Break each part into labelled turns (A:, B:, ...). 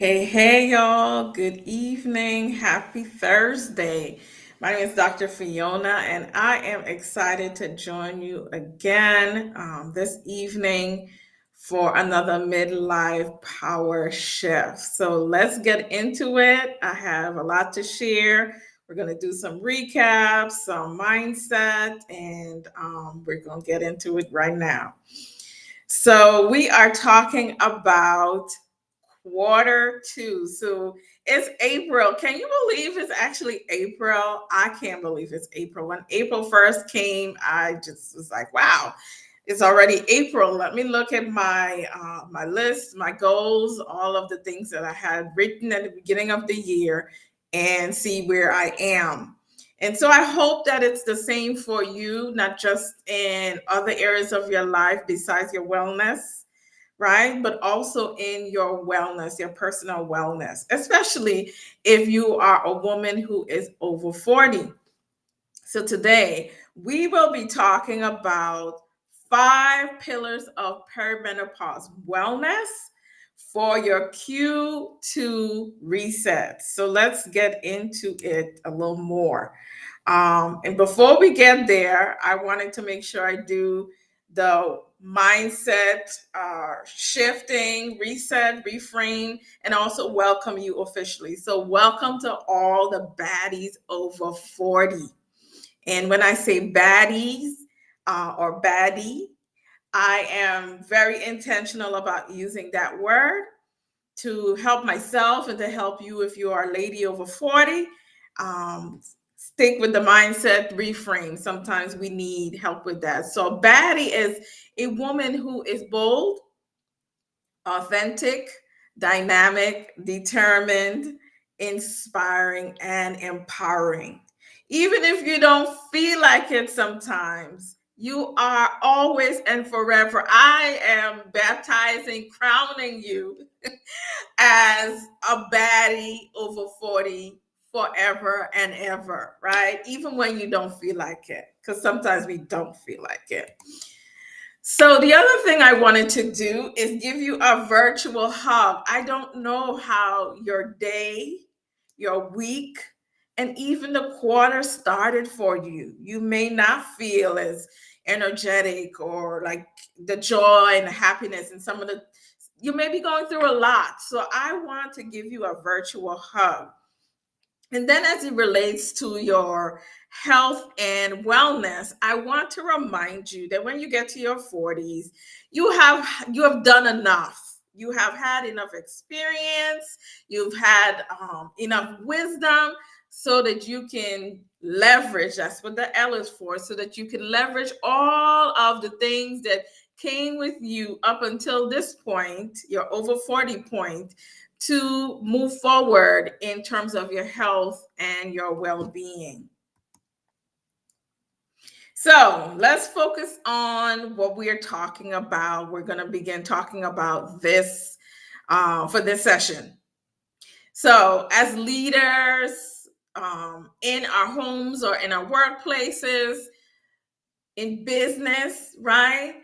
A: Hey, y'all. Good evening. Happy Thursday. My name is Dr. Fiona, and I am excited to join you again this evening for another midlife power shift. So let's get into it. I have a lot to share. We're going to do some recaps, some mindset, and we're going to get into it right now. So, we are talking about quarter 2. So it's April. Can you believe it's actually April? I can't believe it's April. When April 1st came, I just was like, wow, it's already April. Let me look at my list, my goals, all of the things that I had written at the beginning of the year and see where I am. And so I hope that it's the same for you, not just in other areas of your life besides your wellness, right? But also in your wellness, your personal wellness, especially if you are a woman who is over 40. So today we will be talking about 5 pillars of perimenopause wellness for your Q2 reset. So let's get into it a little more. And before we get there, I wanted to make sure I do the mindset shifting, reset, reframe, and also welcome you officially. So, welcome to all the baddies over 40. And when I say baddies or baddie, I am very intentional about using that word to help myself and to help you if you are a lady over 40. Stick with the mindset reframe. Sometimes we need help with that. So, baddie is a woman who is bold, authentic, dynamic, determined, inspiring, and empowering. Even if you don't feel like it sometimes, you are always and forever. I am baptizing, crowning you as a baddie over 40 forever and ever, right? Even when you don't feel like it, because sometimes we don't feel like it. So, the other thing I wanted to do is give you a virtual hug. I don't know how your day, your week, and even the quarter started for you. You may not feel as energetic or like the joy and the happiness and some of the, you may be going through a lot. So, I want to give you a virtual hug. And then, as it relates to your health and wellness, I want to remind you that when you get to your 40s, you have done enough. You have had enough experience. You've had enough wisdom so that you can leverage. That's what the L is for. So that you can leverage all of the things that came with you up until this point, your over 40 point, to move forward in terms of your health and your well-being. So let's focus on what we are talking about. We're going to begin talking about this for this session. So, as leaders in our homes or in our workplaces, in business, right?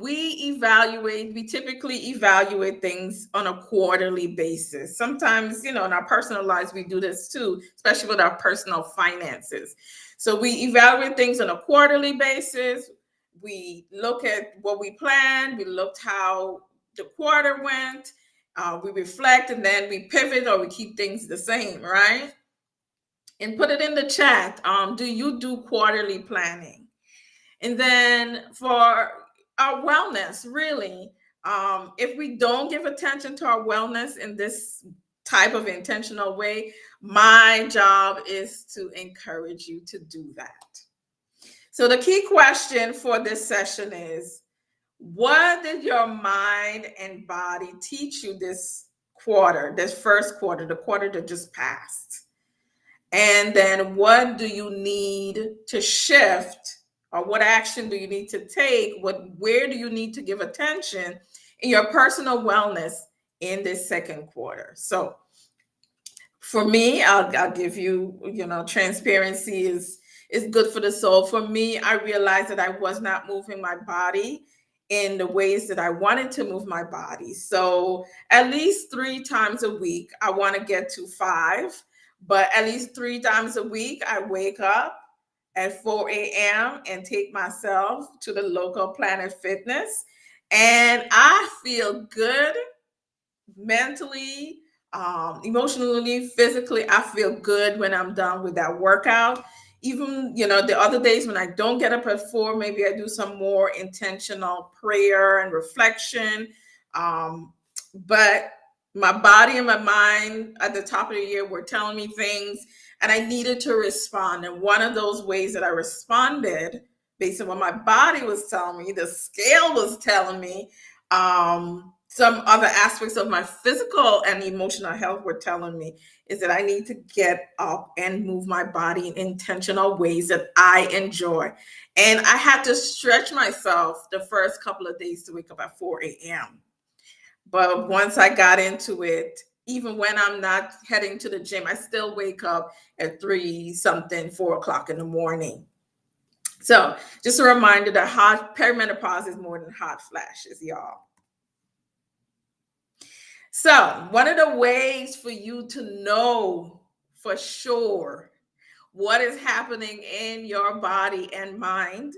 A: We typically evaluate things on a quarterly basis. Sometimes, in our personal lives, we do this too, especially with our personal finances. So we evaluate things on a quarterly basis. We look at what we planned, we looked how the quarter went, we reflect, and then we pivot or we keep things the same, right? And put it in the chat. Do you do quarterly planning? And then for our wellness, really, if we don't give attention to our wellness in this type of intentional way, my job is to encourage you to do that. So, the key question for this session is, what did your mind and body teach you this quarter, this first quarter, the quarter that just passed? And then what do you need to shift, or what action do you need to take? Where do you need to give attention in your personal wellness in this second quarter? So for me, I'll give you, transparency is good for the soul. For me, I realized that I was not moving my body in the ways that I wanted to move my body. So at least 3 times a week, I want to get to 5, but at least 3 times a week, I wake up at 4 a.m. and take myself to the local Planet Fitness. And I feel good mentally, emotionally, physically. I feel good when I'm done with that workout. Even, the other days when I don't get up at 4, maybe I do some more intentional prayer and reflection. But my body and my mind at the top of the year were telling me things, and I needed to respond. And one of those ways that I responded, based on what my body was telling me, the scale was telling me, some other aspects of my physical and emotional health were telling me, is that I need to get up and move my body in intentional ways that I enjoy. And I had to stretch myself the first couple of days to wake up at 4 a.m. But once I got into it, even when I'm not heading to the gym, I still wake up at 3 something, 4 o'clock in the morning. So just a reminder that perimenopause is more than hot flashes, y'all. So one of the ways for you to know for sure what is happening in your body and mind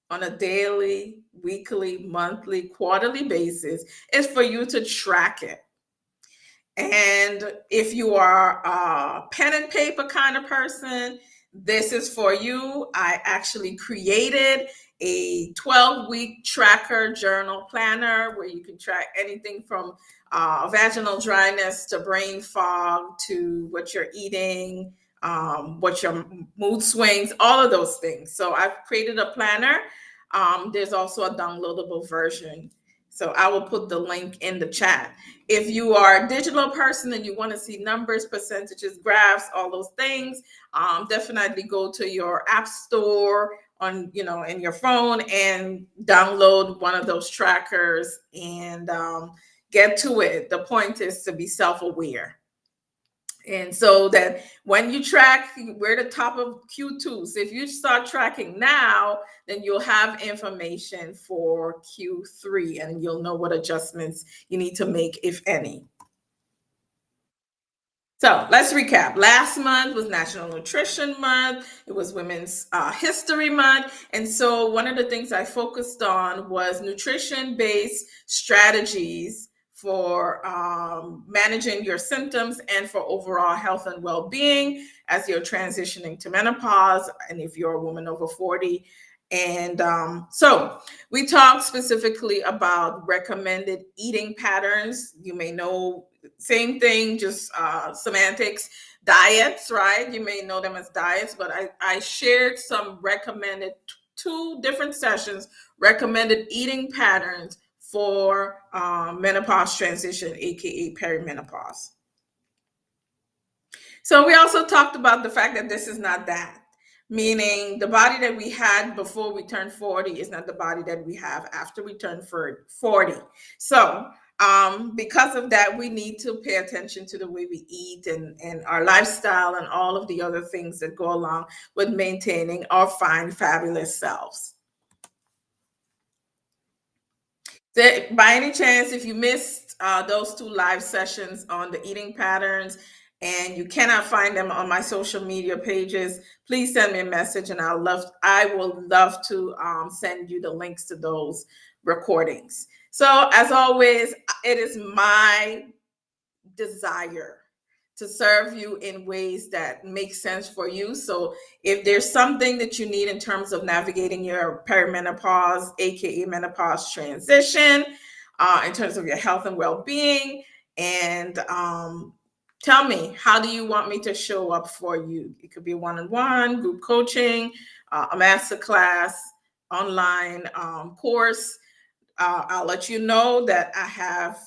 A: on a daily, weekly, monthly, quarterly basis is for you to track it. And if you are a pen and paper kind of person, this is for you. I actually created a 12-week tracker journal planner where you can track anything from vaginal dryness to brain fog to what you're eating, what your mood swings, all of those things. So I've created a planner. There's also a downloadable version. So I will put the link in the chat. If you are a digital person and you want to see numbers, percentages, graphs, all those things, definitely go to your app store on, in your phone and download one of those trackers and get to it. The point is to be self-aware. And so that when you track, we're the top of Q2. So if you start tracking now, then you'll have information for Q3 and you'll know what adjustments you need to make, if any. So let's recap. Last month was National Nutrition Month. It was Women's History Month. And so one of the things I focused on was nutrition-based strategies for managing your symptoms and for overall health and well-being as you're transitioning to menopause and if you're a woman over 40. And so we talked specifically about recommended eating patterns. You may know, same thing, just semantics. Diets, right? You may know them as diets, but I shared some recommended 2 different sessions, recommended eating patterns for menopause transition, aka perimenopause. So we also talked about the fact that this is not that, meaning the body that we had before we turned 40 is not the body that we have after we turn 40. So because of that, we need to pay attention to the way we eat and our lifestyle and all of the other things that go along with maintaining our fine, fabulous selves. By any chance, if you missed those 2 live sessions on the eating patterns and you cannot find them on my social media pages, please send me a message and I will love to send you the links to those recordings. So as always, it is my desire to serve you in ways that make sense for you. So if there's something that you need in terms of navigating your perimenopause, aka menopause transition, in terms of your health and well-being, and tell me, how do you want me to show up for you? It could be one-on-one, group coaching, a masterclass, online course. I'll let you know that I have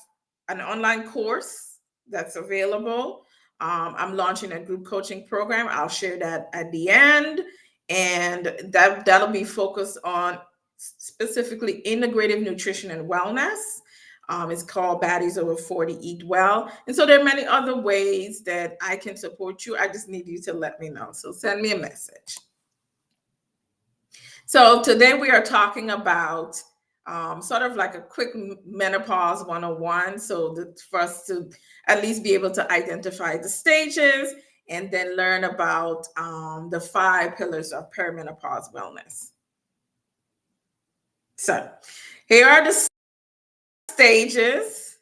A: an online course that's available. I'm launching a group coaching program. I'll share that at the end. And that'll be focused on specifically integrative nutrition and wellness. It's called Baddies Over 40 Eat Well. And so there are many other ways that I can support you. I just need you to let me know. So send me a message. So today we are talking about sort of like a quick menopause 101. So that for us to at least be able to identify the stages and then learn about the 5 pillars of perimenopause wellness. So here are the stages.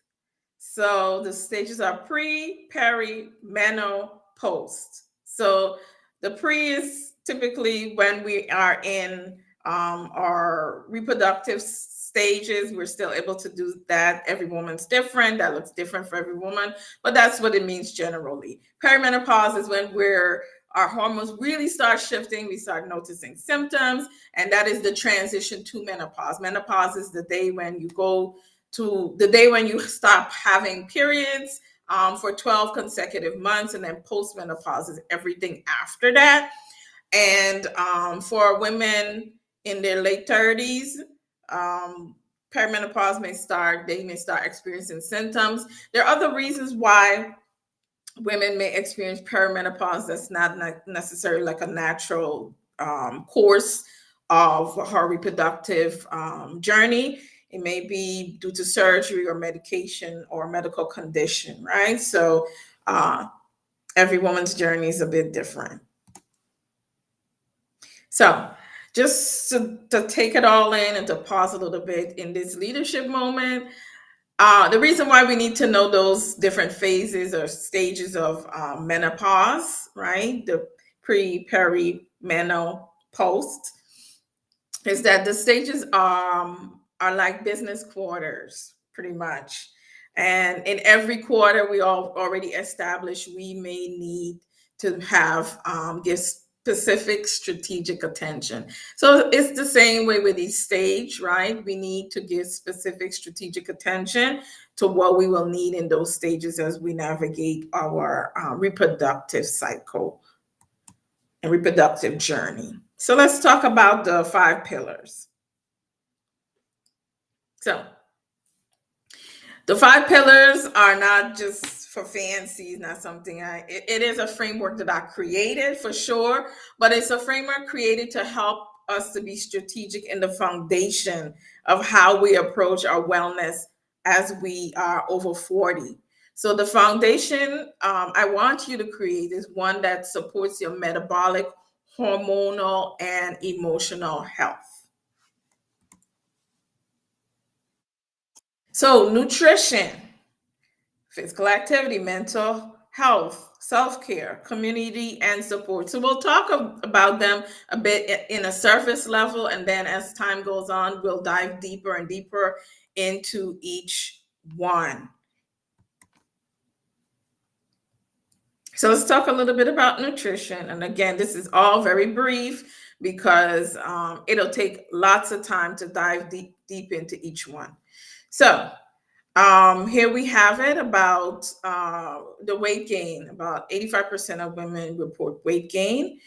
A: So the stages are pre, peri, meno, post. So the pre is typically when we are in our reproductive stages. We're still able to do that. Every woman's different. That looks different for every woman, but that's what it means generally. Perimenopause is when our hormones really start shifting. We start noticing symptoms, and that is the transition to menopause. Menopause is the day when you stop having periods for 12 consecutive months, and then postmenopause is everything after that. And for women in their late 30s, perimenopause they may start experiencing symptoms. There are other reasons why women may experience perimenopause that's not necessarily like a natural course of her reproductive journey. It may be due to surgery or medication or medical condition, right? So every woman's journey is a bit different. So just to take it all in and to pause a little bit in this leadership moment, the reason why we need to know those different phases or stages of menopause, right? The pre, peri, meno, post, is that the stages are like business quarters, pretty much. And in every quarter, we all already established we may need to have give specific strategic attention. So it's the same way with each stage, right? We need to give specific strategic attention to what we will need in those stages as we navigate our reproductive cycle and reproductive journey. So let's talk about the 5 pillars. So the 5 pillars are not just for fancy, not something it is a framework that I created for sure, but it's a framework created to help us to be strategic in the foundation of how we approach our wellness as we are over 40. So the foundation I want you to create is one that supports your metabolic, hormonal, and emotional health. So nutrition, physical activity, mental health, self-care, community, and support. So we'll talk about them a bit in a surface level, and then as time goes on, we'll dive deeper and deeper into each one. So let's talk a little bit about nutrition. And again, this is all very brief because it'll take lots of time to dive deep into each one. So here we have it about the weight gain. About 85% of women report weight gain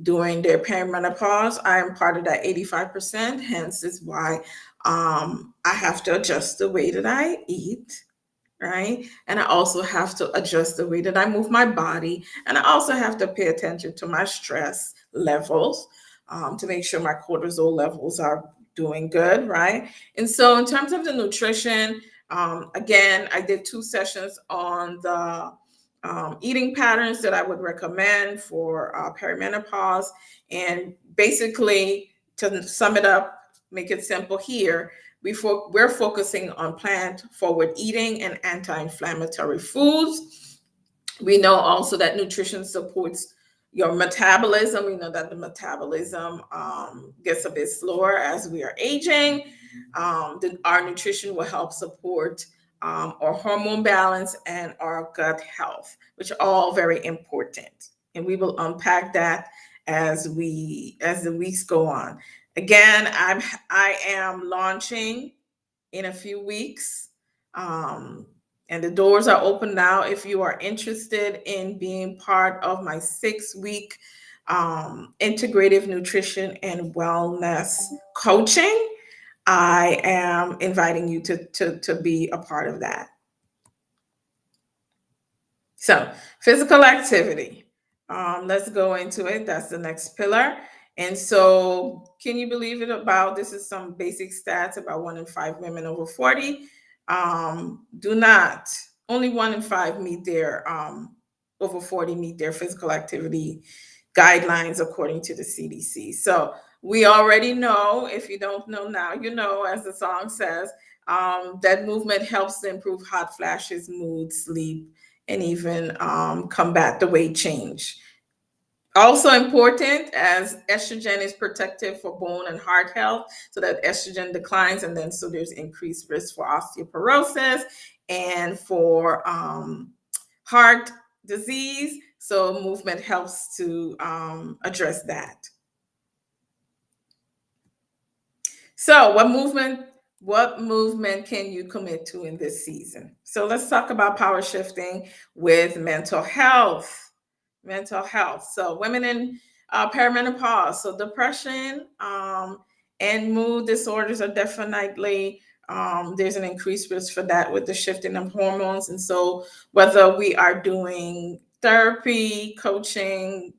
A: during their perimenopause. I am part of that 85%, hence is why I have to adjust the way that I eat, right? And I also have to adjust the way that I move my body. And I also have to pay attention to my stress levels to make sure my cortisol levels are doing good, right? And so in terms of the nutrition, again, I did 2 sessions on the eating patterns that I would recommend for perimenopause. And basically, to sum it up, make it simple here, we're focusing on plant-forward eating and anti-inflammatory foods. We know also that nutrition supports your metabolism. We know that the metabolism gets a bit slower as we are aging. Our nutrition will help support our hormone balance and our gut health, which are all very important. And we will unpack that as the weeks go on. Again, I am launching in a few weeks. And the doors are open now if you are interested in being part of my 6-week integrative nutrition and wellness coaching. I am inviting you to be a part of that. So physical activity. Let's go into it. That's the next pillar. And so, can you believe it? About this is some basic stats about 1 in 5 women over 40 do not, only 1 in 5 meet their over 40 meet their physical activity guidelines according to the CDC. So we already know, if you don't know now, you know, as the song says, that movement helps to improve hot flashes, mood, sleep, and even combat the weight change. Also important, as estrogen is protective for bone and heart health, so that estrogen declines, and then so there's increased risk for osteoporosis and for heart disease. So movement helps to address that. So what movement can you commit to in this season? So let's talk about power shifting with mental health. Mental health. So women in perimenopause. So depression and mood disorders are definitely there's an increased risk for that with the shifting of hormones. And so whether we are doing therapy, coaching,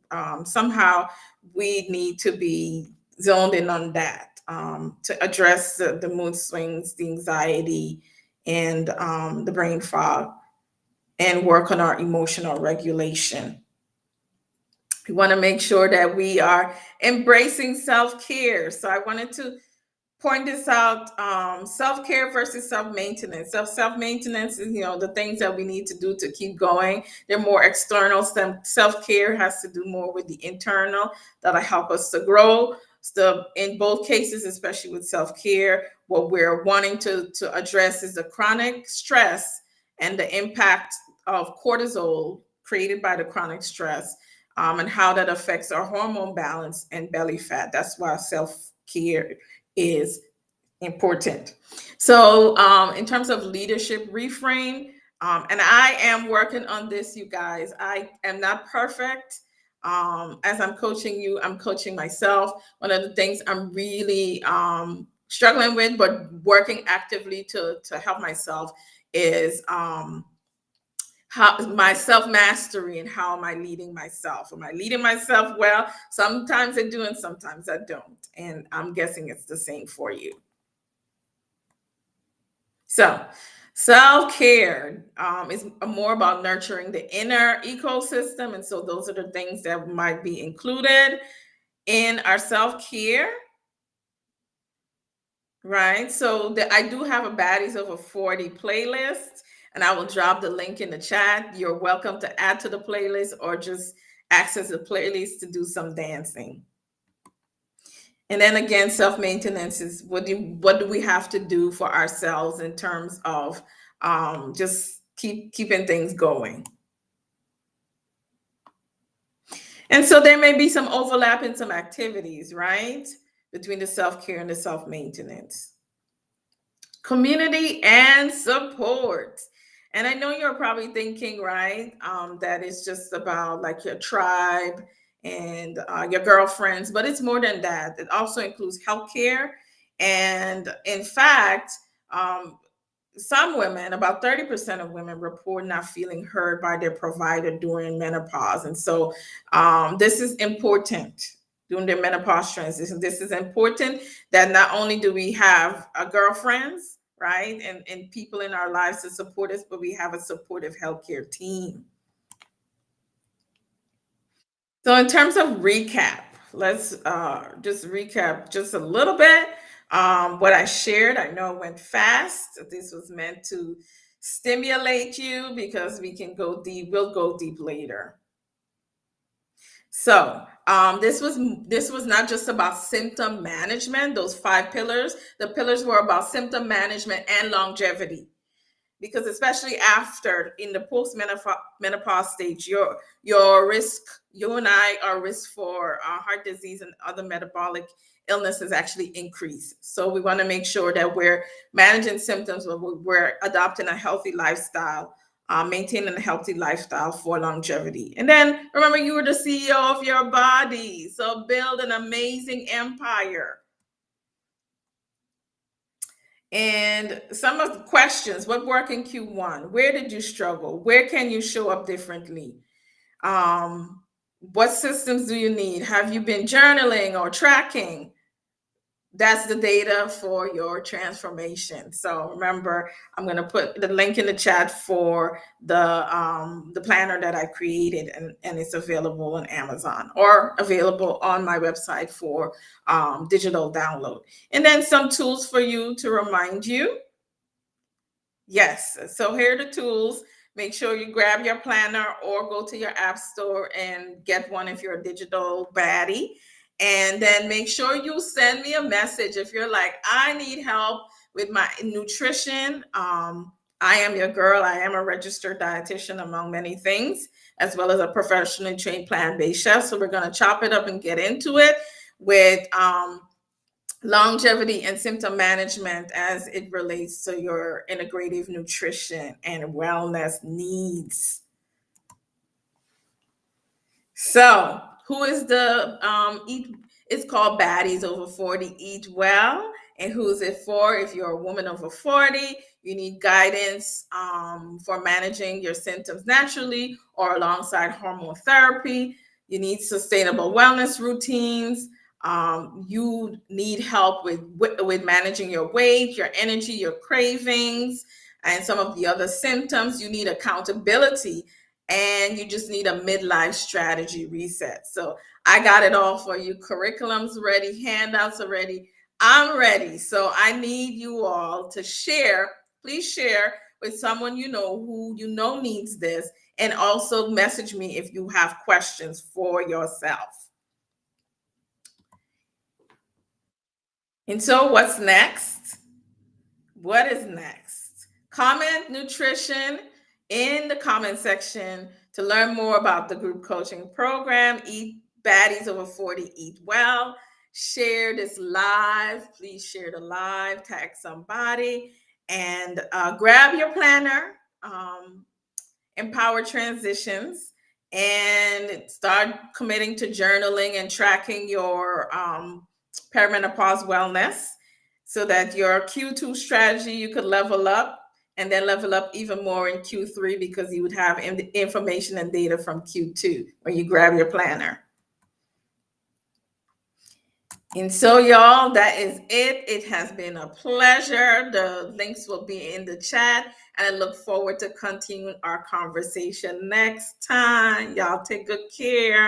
A: somehow we need to be zoned in on that to address the mood swings, the anxiety, and the brain fog, and work on our emotional regulation. We want to make sure that we are embracing self-care. So I wanted to point this out: self-care versus self-maintenance. Self-maintenance is, the things that we need to do to keep going. They're more external. Self-care has to do more with the internal, that'll help us to grow. So in both cases, especially with self-care, what we're wanting to address is the chronic stress and the impact of cortisol created by the chronic stress, and how that affects our hormone balance and belly fat. That's why self-care is important. So, in terms of leadership reframe, and I am working on this, you guys. I am not perfect. As I'm coaching you, I'm coaching myself. One of the things I'm really struggling with, but working actively to help myself, is how my self mastery, and how am I leading myself? Am I leading myself well? Sometimes I do, and sometimes I don't. And I'm guessing it's the same for you. So, self care is more about nurturing the inner ecosystem. And so, those are the things that might be included in our self care, right? So, I do have a Baddies Over 40 playlist, and I will drop the link in the chat. You're welcome to add to the playlist or just access the playlist to do some dancing. And then again, self-maintenance is what do we have to do for ourselves in terms of just keeping things going. And so there may be some overlap in some activities, right? Between the self-care and the self-maintenance. Community and support. And I know you're probably thinking, right, that it's just about like your tribe and your girlfriends, but it's more than that. It also includes healthcare. And in fact, um, some women, about 30% of women, report not feeling heard by their provider during menopause. And so this is important during their menopause transition. This is important that not only do we have girlfriends, right, and people in our lives to support us, but we have a supportive healthcare team. So in terms of recap, let's just recap just a little bit what I shared. I know it went fast. This was meant to stimulate you because we can go deep. We'll go deep later. So this was not just about symptom management. Those 5 pillars. The pillars were about symptom management and longevity, because especially after in the post menopause stage, your risk, you and I are risk for heart disease and other metabolic illnesses actually increase. So we want to make sure that we're managing symptoms, but we're adopting a healthy lifestyle, maintaining a healthy lifestyle for longevity. And then remember, you are the CEO of your body, so build an amazing empire. And some of the questions: what worked in Q1? Where did you struggle? Where can you show up differently? Um, What systems do you need? Have you been journaling or tracking? That's the data for your transformation. So remember, I'm going to put the link in the chat for the planner that I created, and it's available on Amazon or available on my website for digital download. And then some tools for you to remind you. Yes. So here are the tools. Make sure you grab your planner or go to your app store and get one if you're a digital baddie. And then make sure you send me a message if you're like, I need help with my nutrition. I am your girl. I am a registered dietitian, among many things, as well as a professionally trained plant-based chef. So we're going to chop it up and get into it with longevity and symptom management as it relates to your integrative nutrition and wellness needs. So, who is the eat? It's called Baddies Over 40 Eat Well. And who's it for? If you're a woman over 40, you need guidance for managing your symptoms naturally or alongside hormone therapy. You need sustainable wellness routines. You need help with managing your weight, your energy, your cravings, and some of the other symptoms. You need accountability, and you just need a midlife strategy reset. So I got it all for you. Curriculums ready, handouts are ready. I'm ready. So I need you all to share. Please share with someone you know who you know needs this, and also message me if you have questions for yourself. And so what's next? What is next? Comment nutrition in the comment section to learn more about the group coaching program. Eat Baddies Over 40 Eat Well. Share this live. Please share the live, tag somebody, and grab your planner, Empower Transitions, and start committing to journaling and tracking your perimenopause wellness, so that your Q2 strategy, you could level up and then level up even more in Q3, because you would have information and data from Q2 when you grab your planner. And so, y'all, that is it. It has been a pleasure. The links will be in the chat, and I look forward to continuing our conversation next time. Y'all take good care.